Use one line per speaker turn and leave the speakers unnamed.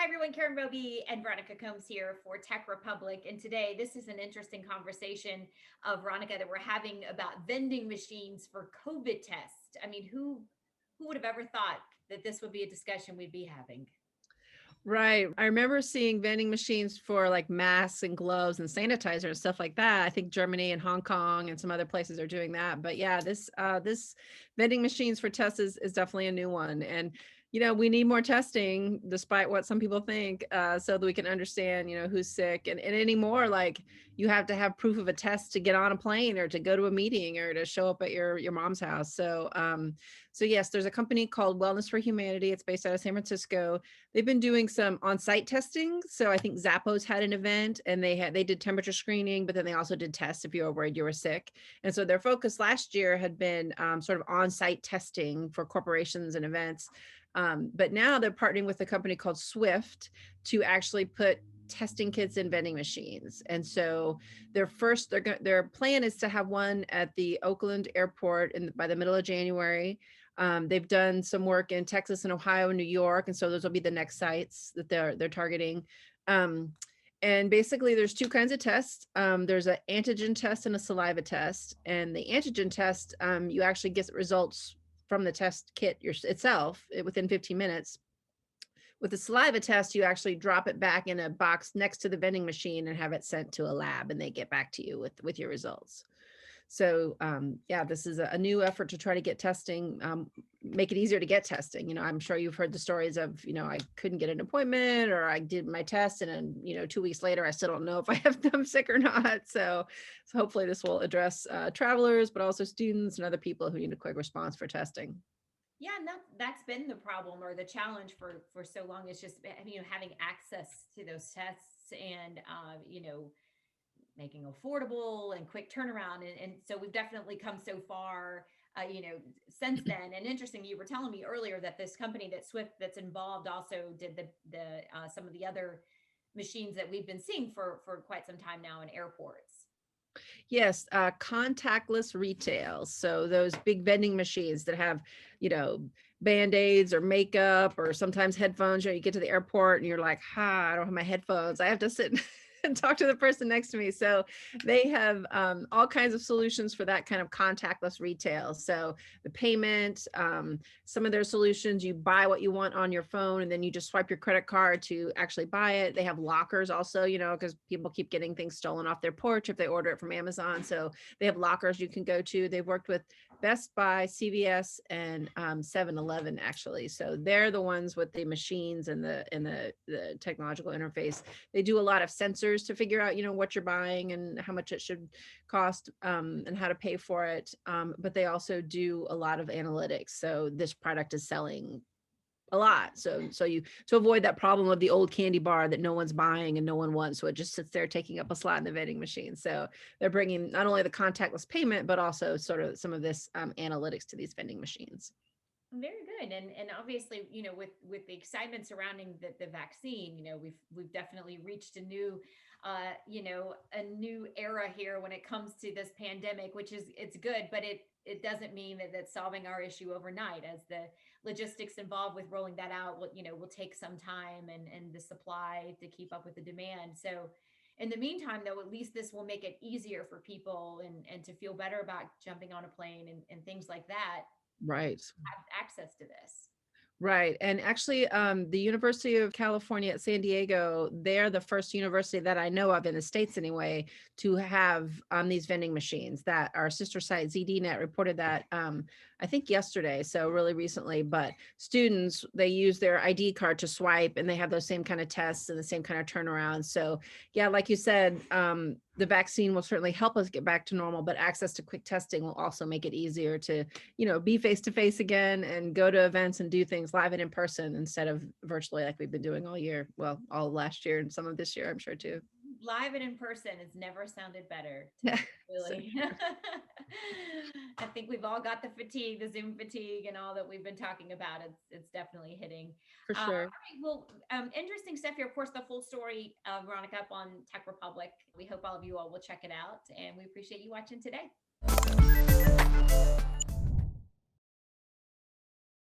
everyone, Karen Roby and Veronica Combs here for Tech Republic. And today, this is an interesting conversation, Veronica, that we're having about vending machines for COVID tests. I mean, who would have ever thought that this would be a discussion we'd be having?
Right. I remember seeing vending machines for like masks and gloves and sanitizer and stuff like that. I think Germany and Hong Kong and some other places are doing that. But yeah, this vending machines for tests is definitely a new one. And we need more testing, despite what some people think, so that we can understand, who's sick. And anymore, like you have to have proof of a test to get on a plane or to go to a meeting or to show up at your mom's house. So yes, there's a company called Wellness for Humanity. It's based out of San Francisco. They've been doing some on-site testing. So I think Zappos had an event and they did temperature screening, but then they also did tests if you were worried you were sick. And so their focus last year had been sort of on-site testing for corporations and events. But now they're partnering with a company called Swift to actually put testing kits in vending machines. And so their plan is to have one at the Oakland airport by the middle of January. They've done some work in Texas and Ohio and New York. And so those will be the next sites that they're targeting. And basically there's two kinds of tests. There's an antigen test and a saliva test. And the antigen test, you actually get results from the test kit itself within 15 minutes. With the saliva test, you actually drop it back in a box next to the vending machine and have it sent to a lab, and they get back to you with your results. So yeah, this is a new effort to try to get testing, make it easier to get testing. I'm sure you've heard the stories of, I couldn't get an appointment or I did my test and then, 2 weeks later, I still don't know if I'm sick or not. So hopefully this will address travelers, but also students and other people who need a quick response for testing.
Yeah, and that's been the problem or the challenge for so long, is just having access to those tests and making affordable and quick turnaround. And so we've definitely come so far, since then. And interesting, you were telling me earlier that this company that Swift that's involved also did the some of the other machines that we've been seeing for quite some time now in airports.
Yes, contactless retail. So those big vending machines that have, Band-Aids or makeup or sometimes headphones. You get to the airport and you're like, I don't have my headphones. I have to sit and talk to the person next to me. So they have all kinds of solutions for that kind of contactless retail. So the payment, some of their solutions, you buy what you want on your phone and then you just swipe your credit card to actually buy it. They have lockers also, because people keep getting things stolen off their porch if they order it from Amazon. So they have lockers you can go to. They've worked with Best Buy, CVS, and 7-Eleven actually. So they're the ones with the machines and the technological interface. They do a lot of sensors to figure out, what you're buying and how much it should cost, and how to pay for it. But they also do a lot of analytics. So this product is selling a lot. So you, to avoid that problem of the old candy bar that no one's buying and no one wants, so it just sits there taking up a slot in the vending machine. So they're bringing not only the contactless payment, but also sort of some of this analytics to these vending machines.
Very good. And obviously, with the excitement surrounding the vaccine, we've definitely reached a new a new era here when it comes to this pandemic, which is, it's good, but it doesn't mean that that's solving our issue overnight, as the logistics involved with rolling that out will take some time, and the supply to keep up with the demand. So in the meantime, though, at least this will make it easier for people and to feel better about jumping on a plane and things like that,
Right.
have access to this.
Right. And actually, the University of California at San Diego, they're the first university that I know of in the States anyway, to have these vending machines. That our sister site ZDNet reported that, I think yesterday, so really recently. But students, they use their ID card to swipe and they have those same kind of tests and the same kind of turnaround. So yeah, like you said, the vaccine will certainly help us get back to normal, but access to quick testing will also make it easier to, be face to face again and go to events and do things live and in person instead of virtually like we've been doing all year. Well, all last year and some of this year, I'm sure too.
Live and in person has never sounded better to
Yeah.
me, really. I think we've all got the fatigue, the Zoom fatigue, and all that we've been talking about. It's definitely hitting.
For
All
sure.
right, well, interesting stuff here. Of course, the full story, Veronica, up on Tech Republic. We hope all of you all will check it out, and we appreciate you watching today.